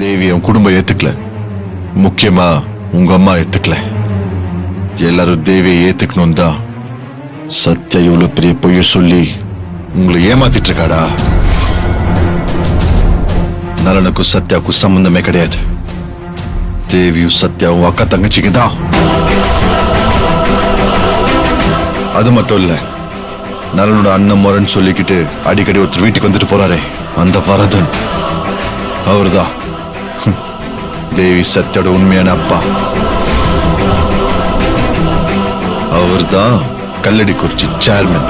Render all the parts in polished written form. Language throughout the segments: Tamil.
தேவி உன் குடும்பம் ஏத்துக்கல, முக்கியமா உங்க அம்மா ஏத்துக்கல. எல்லாரும் தேவியை ஏத்துக்கணும் தான் சத்யா இவ்வளவு பெரிய பொய்ய சொல்லி உங்களை ஏமாத்திட்டு இருக்காடா. நலனுக்கும் சத்யாவுக்கும் சம்பந்தமே கிடையாது. தேவியும் சத்யாவும் அக்கா தங்கச்சிக்கு தான். அது மட்டும் இல்ல, நலனோட அண்ணன் முறைன்னு சொல்லிக்கிட்டு அடிக்கடி ஒருத்தர் வீட்டுக்கு வந்துட்டு போறாரே, அந்த வரதன் அவர்தான் தேவி சத்யோட உண்மையான அப்பா. அவர்தான் கல்லடிக்குறிச்சி சேர்மன்.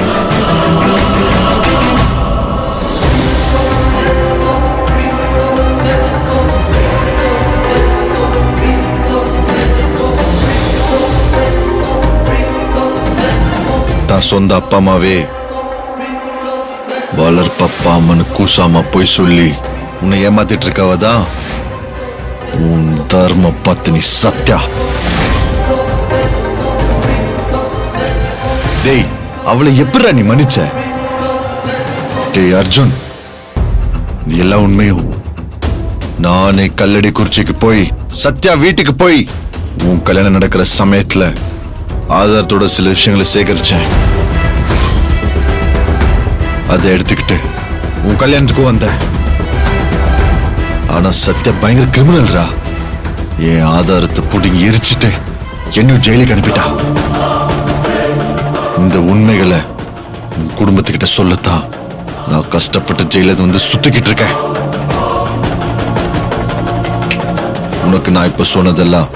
தான் சொந்த அப்பா அம்மாவே வளர்ப்பப்பா அம்மனு கூசாம போய் சொல்லி உன்னை ஏமாத்திட்டு இருக்கவதான் உன் தர்ம பத்னி சத்யா. டேய், அவளை எப்படிடா நீ மன்னிச்ச? டேய் அர்ஜுன், நீ எல்லாம் உண்மையும் நானே கல்லடி குறிச்சிக்கு போய் சத்யா வீட்டுக்கு போய் உன் கல்யாணம் நடக்கிற சமயத்துல ஆதாரத்தோட சில விஷயங்களை சேகரிச்சேன். அதை எடுத்துக்கிட்டு உன் கல்யாணத்துக்கும் வந்த. ஆனா சத்யா பயங்கர கிரிமினல்ரா. என் ஆதாரத்தை புடிங்கி எரிச்சிட்டு என்னையும் ஜெயிலுக்கு அனுப்பிட்டா. இந்த உண்மைகளை உன் குடும்பத்துக்கிட்ட சொல்லத்தான் நான் கஷ்டப்பட்டு ஜெயில வந்து சுத்திக்கிட்டு இருக்கேன். உனக்கு நான் இப்ப சொன்னதெல்லாம்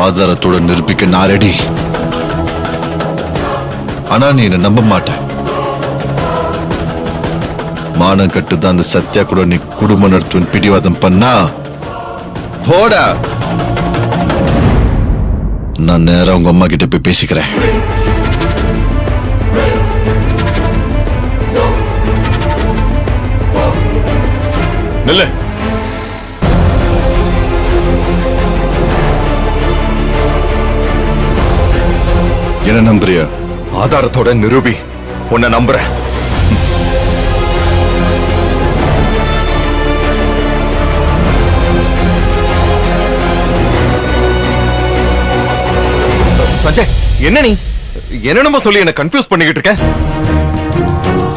ஆதாரத்தோட நிரூபிக்க நான் ரெடி. ஆனா நீ என்ன நம்ப மாட்ட. மானம் கட்டுதான் அந்த சத்யா கூட நீ குடும்பம் நடத்துவன் பிடிவாதம் பண்ணா போடா. நான் நேரம் உங்க அம்மா கிட்ட போய் பேசிக்கிறேன். நில்லு. என்ன நம்புறியா? ஆதாரத்தோட நிரூபி. உன்னை நம்புறேன். சஞ்சய், என்ன நீ என்னென்னமோ சொல்லி என்ன கன்ஃபியூஸ் பண்ணிக்கிட்டு இருக்க.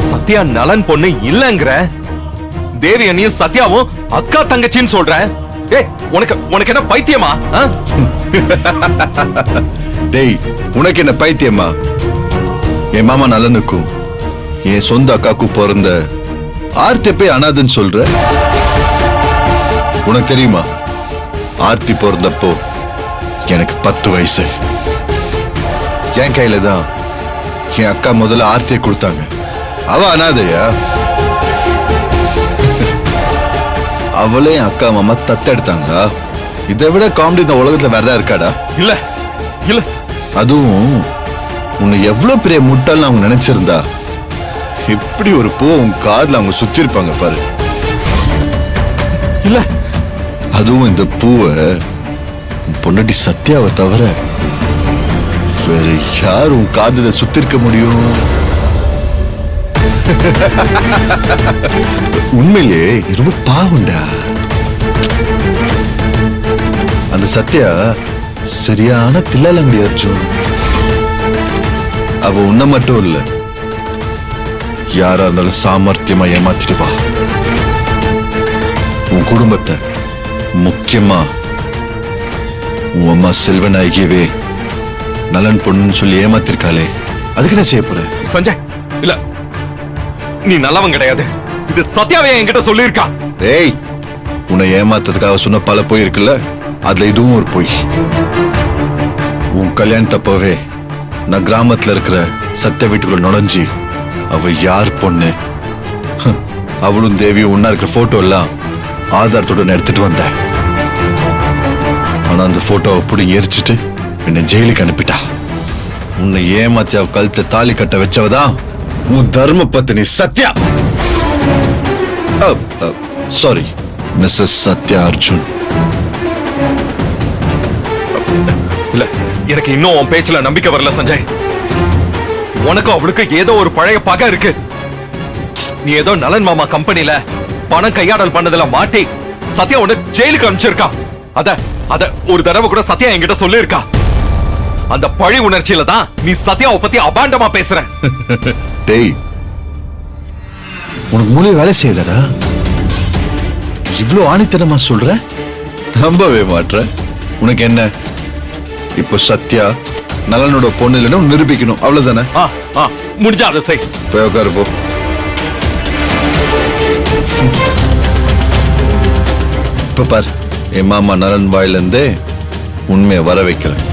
சத்யா நலன் பொண்ணு இல்லங்கிற, தேவி அண்ணியும் சத்யாவும் அக்கா தங்கச்சின்னு சொல்ற. ஏய், உனக்கு என்ன பைத்தியமா? டேய், உனக்கு என்ன பைத்தியமா? என் மாமா நலனுக்கும் என் சொந்த அக்காக்கும் பிறந்த ஆர்த்தி போய் அனாதன்னு சொல்ற. உனக்கு தெரியுமா, ஆர்த்தி பிறந்தப்போ எனக்கு 10 வயசு. என் கையில தான் என் அக்கா முதல்ல ஆர்த்தியை கொடுத்தாங்க. அவ அனாதையா? அவளே என் அக்கா மாமா தத்தெடுத்தாங்க. இதை விட காமெடி இந்த உலகத்துல வேறதா இருக்காடா? இல்ல இல்ல. அதுவும் உன்னை எவ்வளவு பெரிய முட்டாள்னு அவங்க நினைச்சிருந்தா இப்படி ஒரு பூ உன் காதுல அவங்க சுத்தி இருப்பாங்க பாரு. இல்ல. அதுவும் இந்த பூவை பொண்டாட்டி சத்யாவை தவிர வேற யார் உன் காதுல சுத்தி இருக்க முடியும்? உண்மையிலே ரொம்ப பாவுண்டா. அந்த சத்யா சரியான தில்லாலங்கடி அர்ஜுன். அவ உன்னை மட்டும் இல்ல, யாரா இருந்தாலும் சாமர்த்தியமா ஏமாத்திடுவா. உன் குடும்பத்தை, முக்கியமா உன் அம்மா செல்வநாயகியவே நலன் பொண்ணுன்னு சொல்லி ஏமாத்திருக்காளே, அதுக்கு என்ன செய்ய போற? சஞ்சய், இல்ல, நீ நல்லவன் கிடையாது. இது சத்யாவே என்கிட்ட சொல்லியிருக்கா. ஏய், உன்னை ஏமாத்ததுக்காக சொன்ன பல பொய் இருக்குல்ல, அதுல இதுவும் ஒரு பொய். உன் கல்யாணத்தப்பவே நான் கிராமத்துல இருக்கிற சத்யா வீட்டுக்குள்ள நுழைஞ்சி அவ யார் பொண்ணு, அவளும் தேவியும் ஒன்னா இருக்கிற போட்டோ எல்லாம் ஆதாரத்தோட எடுத்துட்டு வந்த. ஆனா அந்த போட்டோவை புடிங்கி எரிச்சிட்டு என்னை ஜெயிலுக்கு அனுப்பிட்டா. உன்னை ஏமாத்தி அவ கழுத்தை தாலி கட்ட வச்சவதான் உன் தர்ம பத்னி சத்யா. Sorry, Mrs Satya Arjun. இல்ல, எனக்கு இன்னும் உன் பேச்சுல நம்பிக்கை வரல சஞ்சய். உனக்கு அவளுக்கு ஏதோ ஒரு பழைய பகை இருக்கு. நீ ஏதோ நலன் மாமா கம்பெனில பணம் கையாடல் பண்ணதுல மாட்டி சத்யா உன்னை ஜெயிலுக்கு அனுப்பிச்சிருக்கா. அத அத ஒரு தடவை கூட சத்யா என்கிட்ட சொல்லிருக்கா. அந்த பழி உணர்ச்சியில தான் நீ சத்யாவை பத்தி அபாண்டமா பேசுற. டேய், உனக்கு மூளை வேலை செய்யுதடா. இவ்ளோ ஆணித்தனமா சொல்ற, நம்பவே மாட்ற. உனக்கு என்ன, இப்போ சத்யா நலனோட பொண்ணு இல்லைன்னு நிரூபிக்கணும், அவ்வளவுதானே? முடிஞ்சா அதை செய். போய் உட்காரு போ. இப்ப பார், என் மாமா நலன் வாயிலிருந்தே உண்மையை வர வைக்கிறேன்.